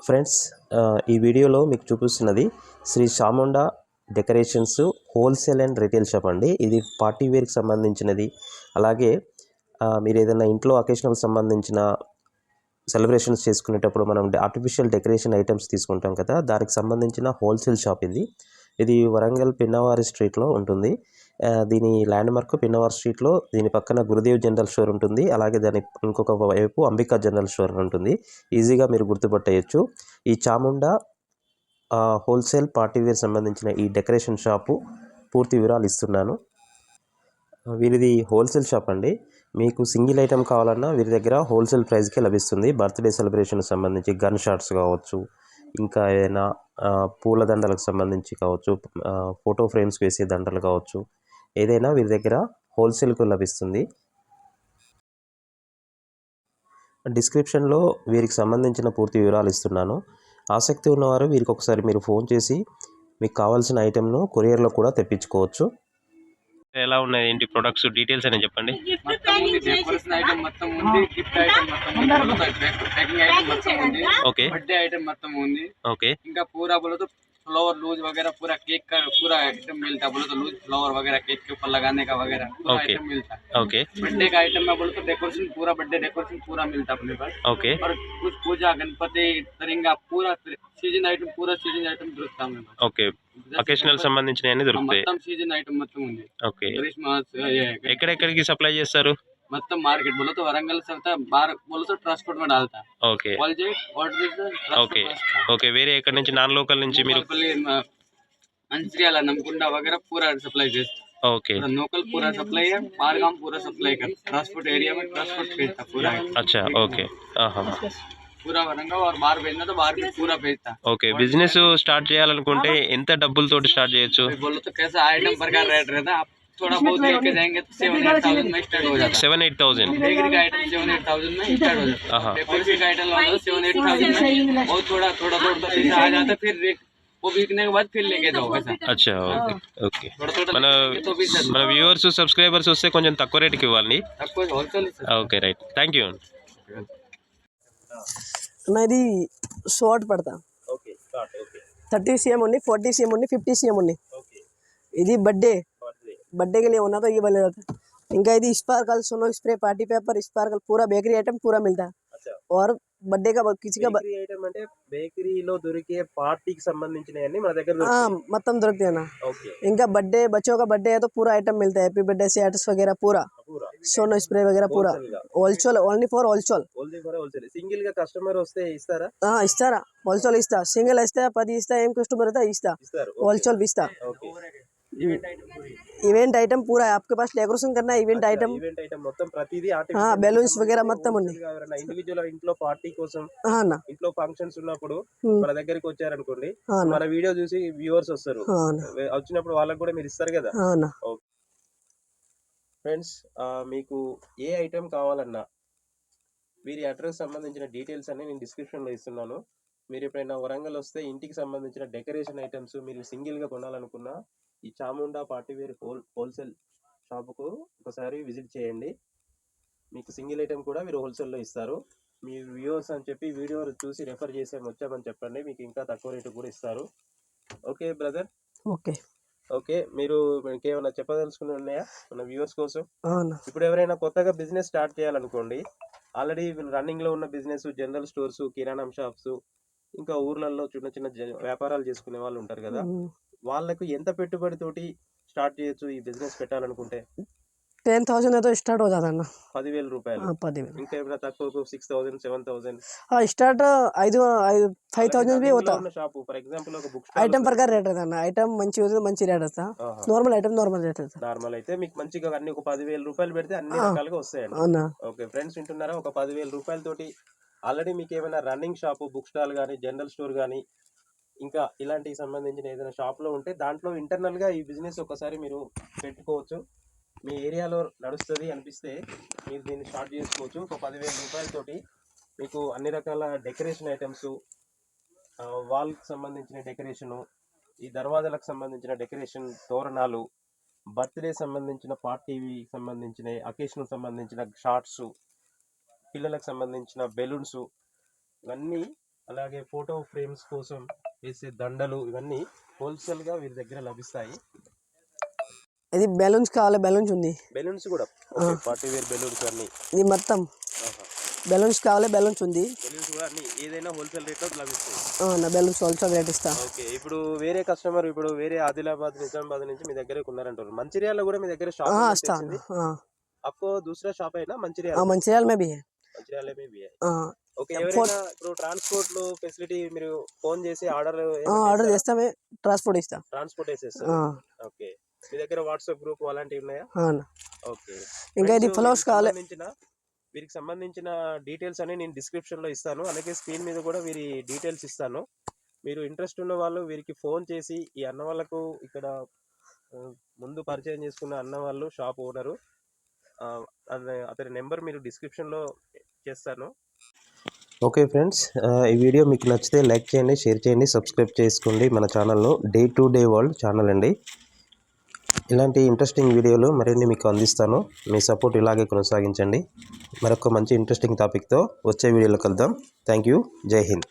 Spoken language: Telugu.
ఫ్రెండ్స్, ఈ వీడియోలో మీకు చూపిస్తున్నది Shri Chamunda decorations wholesale and retail shop అండి. ఇది పార్టీ వేర్కి సంబంధించినది. అలాగే మీరు ఏదైనా ఇంట్లో అకేషనల్కి సంబంధించిన సెలబ్రేషన్స్ చేసుకునేటప్పుడు మనం ఆర్టిఫిషియల్ డెకరేషన్ ఐటమ్స్ తీసుకుంటాం కదా, దానికి సంబంధించిన హోల్సేల్ షాప్ ఇది. ఇది వరంగల్ పిన్నవారి స్ట్రీట్లో ఉంటుంది. దీని ల్యాండ్ మార్క్ పిన్నవారి స్ట్రీట్లో. దీని పక్కన గురుదేవ్ జనరల్ స్టోర్ ఉంటుంది. అలాగే దాని ఇంకొక వైపు అంబికా జనరల్ స్టోర్ ఉంటుంది. ఈజీగా మీరు గుర్తుపట్టేయచ్చు. ఈ చాముండా హోల్సేల్ పార్టీవేర్ సంబంధించిన ఈ డెకరేషన్ షాపు పూర్తి వివరాలు ఇస్తున్నాను. వీరిది హోల్సేల్ షాప్ అండి. మీకు సింగిల్ ఐటెం కావాలన్నా వీరి దగ్గర హోల్సేల్ ప్రైస్కే లభిస్తుంది. బర్త్డే సెలబ్రేషన్కి సంబంధించి గన్ షాట్స్ కావచ్చు, ఇంకా ఏదైనా పూల దండలకు సంబంధించి కావచ్చు, ఫోటో ఫ్రేమ్స్ వేసే దండలు కావచ్చు, ఏదైనా వీరి దగ్గర హోల్సేల్కు లభిస్తుంది. డిస్క్రిప్షన్లో వీరికి సంబంధించిన పూర్తి వివరాలు ఇస్తున్నాను. ఆసక్తి ఉన్నవారు వీరికి ఒకసారి మీరు ఫోన్ చేసి మీకు కావాల్సిన ఐటెంను కొరియర్లో కూడా తెప్పించుకోవచ్చు. ఎలా ఉన్నాయి ఏంటి ప్రొడక్ట్స్ డీటెయిల్స్ అని చెప్పండి. ఓకే, बर्थडे आइटम మొత్తం ఉంది. ఓకే, ఇంకా पूरा बोलो तो फ्लावर लूज वगैरह पूरा केक का पूरा आइटम मिलता है. बोलो तो लूज फ्लावर वगैरह केक के ऊपर लगाने का वगैरह पूरा ओके, आइटम मिलता है. ఓకే, बर्थडे का आइटम में बोलो तो डेकोरेशन पूरा बर्थडे डेकोरेशन पूरा मिलता है अपने पास. ఓకే, और कुछ पूजा गणपति तरिंगा पूरा सीजन आइटम దొరుకుతా है. ఓకే. అకేషనల్ సంబంధించినవి దొరుకుతాయి. మొత్తం సీజన్ ఐటమ్ మొత్తం ఉంది. ఓకే. క్రిస్మస్ ఎక్కడెక్కడికి సప్లై చేస్తారు? మొత్తం మార్కెట్ बोलो तो वरंगल से होता बाहर बोलो तो ट्रांसपोर्ट में डालता है. Okay, okay, order okay. వేరే ఎక్కడి నుంచి, నాన్ లోకల్ నుంచి మీరు? मंचिर्याल नमकुंडा वगैरह पूरा सप्लाई करता. ఓకే, लोकल पूरा सप्लाई है. बाहरगाम पूरा सप्लाई करता. ट्रांसपोर्ट एरिया में ट्रांसपोर्ट भेजता पूरा. अच्छा, ఓకే, ఆహా, पूरा वरंगल और बाहर भेजना तो बाहर भी पूरा भेजता. ఓకే. బిజినెస్ స్టార్ట్ చేయాలనుకుంటే ఎంత డబ్బులతోటి స్టార్ట్ చేయొచ్చు? बोलो तो कैसा आइटम प्रकार रेट रहता है. आप थोड़ा बहुत लेके जाएंगे तो 7-8,000 में स्टार्ट हो जाता है. 7-8,000 बेकरी का आइटम 7-8,000 में स्टार्ट हो जाता है. डेकोरेशन का आइटम 7-8,000 में बहुत थोड़ा थोड़ा पैसा आ जाता है. फिर वो बिकने के बाद फिर लेके जाओ ऐसा. అచ్చా, ఓకే, ఓకే. थोड़ा మన వ్యూవర్స్ సబ్స్క్రైబర్స్ వస్తే కొంచెం తక్కువ రేటుకి ఇవ్వాలి. आपको wholesale. Okay, right, thank you. ఇది షార్ట్ పడతా. Okay, start. ఓకే, 30 cm ఉంది, 40 cm ఉంది, 50 cm ఉంది. ఓకే. ఇది बर्थडे के लिए होना तो ये बने जाता है. इनका यदि स्पार्कल सोनो स्प्रे पार्टी पेपर स्पार्कल पूरा बेकरी आइटम पूरा मिलता है. अच्छा. और बर्थडे का किसी का బేకరీ ఐటమ్ అంటే బేకరీలో దొరికే పార్టీకి సంబంధించినవన్నీ మన దగ్గర దొరుకుతాయి. मतलब दरकते हैं ना. ఓకే, इनका बर्थडे बच्चों का बर्थडे है तो पूरा आइटम मिलता है. हैप्पी बर्थडे सेट्स वगैरह पूरा పూరా सोनो स्प्रे वगैरह पूरा wholesale only for wholesale. Wholesale. Single గా కస్టమర్ వస్తే ఇస్తారా? ఇస్తారా? హోల్సేల్ ఇస్తా. సింగిల్ ఇస్తా, 10 ఇస్తా. ఏం కస్టమర్ అయితే ఇస్తా. ఇస్తారు. होलसेल भी इस्ता. ఓకే. इवेंट आइटम पूरा है. आपके पास डेकोरेशन करना है इवेंट आइटम. ఈవెంట్ ఐటమ్ మొత్తం ప్రతిదీ हाँ, बैलून्स वगैरह మొత్తం ఉంది. ఇండివిజువల్ ఇంట్లో పార్టీ కోసం, అన్న ఇంట్లో ఫంక్షన్స్ ఉన్నప్పుడు మన దగ్గరికి వచ్చారనుకోండి, అవునా. మన వీడియో చూసి వ్యూవర్స్ వస్తారు. అవునా. వచ్చినప్పుడు వాళ్ళకి కూడా మీరు ఇస్తారు కదా. అవునా. ఫ్రెండ్స్, మీకు ఏ ఐటెం కావాలన్నా వీరి అడ్రస్ సంబంధించిన డీటెయిల్స్ అన్ని నేను డిస్క్రిప్షన్లో ఇస్తున్నాను. మీరు ఎప్పుడైనా వరంగల్ వస్తే ఇంటికి సంబంధించిన డెకరేషన్ ఐటమ్స్ మీరు సింగిల్గా కొనాలనుకున్నా ఈ చాముండా పార్టీవేర్ హోల్సేల్ షాపుకు ఒకసారి విజిట్ చేయండి. మీకు సింగిల్ ఐటెం కూడా మీరు హోల్సేల్లో ఇస్తారు. మీ వ్యూవర్స్ అని చెప్పి వీడియో చూసి రెఫర్ చేసి వచ్చామని చెప్పండి, మీకు ఇంకా తక్కువ రేటు కూడా ఇస్తారు. Okay brother. Okay, okay. మీరు ఇంకేమైనా చెప్పదలుచుకుని ఉన్నాయా మన వ్యూవర్స్ కోసం? అవునా. ఇప్పుడు ఎవరైనా కొత్తగా బిజినెస్ స్టార్ట్ చేయాలనుకోండి, ఆల్రెడీ రన్నింగ్లో ఉన్న బిజినెస్, జనరల్ స్టోర్స్, కిరాణం షాప్స్, ఇంకా ఊర్లలో చిన్న చిన్న వ్యాపారాలు చేసుకునే వాళ్ళు ఉంటారు కదా, వాళ్ళకు ఎంత పెట్టుబడితోటి స్టార్ట్ చేయొచ్చు ఈ బిజినెస్ పెట్టాలనుకుంటే? 10,000 है तो स्टार्ट हो जाता है ना. 10,000 రూపాయలు. 10,000. ఇంకా ఏమైనా తక్కువ 6,000 7,000 स्टार्ट 5,000 भी होता. షాప్ ఫర్ ఎగ్జాంపుల్ ఒక బుక్ ఐటమ్ ప్రకారం రేట్ అవుతా అన్న. ఐటమ్ మంచి వస్తే మంచి రేట్ వస్తా. నార్మల్ ఐటమ్ నార్మల్ రేట్ వస్తా. నార్మల్ అయితే మీకు మంచిగా అన్ని ఒక 10,000 రూపాయలు పెడితే అన్ని రకాలుగా వస్తాయండి. అవునా. ఓకే ఫ్రెండ్స్, వింటున్నారా? ఒక 10,000 రూపాయలతోటి ఆల్రెడీ మీకు ఏమైనా రన్నింగ్ షాపు, బుక్ స్టాల్ కానీ, జనరల్ స్టోర్ కానీ, ఇంకా ఇలాంటికి సంబంధించిన ఏదైనా షాప్లో ఉంటే దాంట్లో ఇంటర్నల్గా ఈ బిజినెస్ ఒకసారి మీరు పెట్టుకోవచ్చు. మీ ఏరియాలో నడుస్తుంది అనిపిస్తే మీరు దీన్ని స్టార్ట్ చేసుకోవచ్చు. ఒక 10,000 రూపాయలతోటి మీకు అన్ని రకాల డెకరేషన్ ఐటమ్స్, వాల్కి సంబంధించిన డెకరేషను, ఈ దర్వాజాలకు సంబంధించిన డెకరేషన్, తోరణాలు, బర్త్డే సంబంధించిన పార్టీవి సంబంధించిన, అకేషనల్ సంబంధించిన షార్ట్స్, పిల్లలకు సంబంధించిన బెలూన్స్, ఇవన్నీ అలాగే ఫోటో ఫ్రేమ్స్ కోసం వేసే దండలు ఇవన్నీ హోల్సేల్గా వీరి దగ్గర లభిస్తాయి. ఇది బెలూన్స్ కావాలి, బెలూన్స్ ఉంది. బెలూన్స్ కూడా పార్టీ వేర్ బెలూన్స్ అన్నీ. ఇది మొత్తం బెలూన్స్ కావాలి, బెలూన్స్ ఉంది. బెలూన్స్ కూడా అన్ని ఏదైనా హోల్సేల్ రేట్లో లభిస్తాయి. నా బెలూన్స్ హోల్సేల్ రేట్ ఇస్తా. ఓకే, ఇప్పుడు వేరే కస్టమర్ ఇప్పుడు వేరే ఆదిలాబాద్ నిజామాబాద్ నుంచి మీ దగ్గర ఉన్నారంటారు. మంచిర్యాలలో కూడా మీ దగ్గర షాప్ आपको दूसरा शॉप है ना మంచిర్యాల में भी है. మంచిర్యాల में भी है. ఓకే, ఎవరైనా ఇప్పుడు ట్రాన్స్పోర్ట్ లో ఫెసిలిటీ మీరు ఫోన్ చేసి ఆర్డర్ చేస్తామే, ట్రాన్స్పోర్ట్ ఇస్తా. ట్రాన్స్పోర్ట్ వేసేస్తారు. ఓకే, మీ దగ్గర వాట్సాప్ గ్రూప్ అలాంటివి ఉన్నాయా? ఓకే, ఇంకా ఇది ఫ్లవర్స్ కావాలి. వీరికి సంబంధించిన డీటెయిల్స్ అని నేను డిస్క్రిప్షన్ లో ఇస్తాను, అలాగే స్క్రీన్ మీద కూడా వీరి డీటెయిల్స్ ఇస్తాను. మీరు ఇంట్రెస్ట్ ఉన్న వాళ్ళు వీరికి ఫోన్ చేసి ఈ అన్న వాళ్ళకు ఇక్కడ ముందు పరిచయం చేసుకున్న అన్న వాళ్ళు షాప్ ఓనరు, అతని నెంబర్ మీరు డిస్క్రిప్షన్లో చేస్తాను. ఓకే ఫ్రెండ్స్, ఈ వీడియో మీకు నచ్చితే లైక్ చేయండి, షేర్ చేయండి, సబ్స్క్రైబ్ చేసుకోండి మన ఛానల్ను. Day to day world channel అండి. ఇలాంటి ఇంట్రెస్టింగ్ వీడియోలు మరిన్ని మీకు అందిస్తాను. మీ సపోర్ట్ ఇలాగే కొనసాగించండి. మరొక మంచి ఇంట్రెస్టింగ్ టాపిక్తో వచ్చే వీడియోలో కలుద్దాం. Thank you. జై హింద్.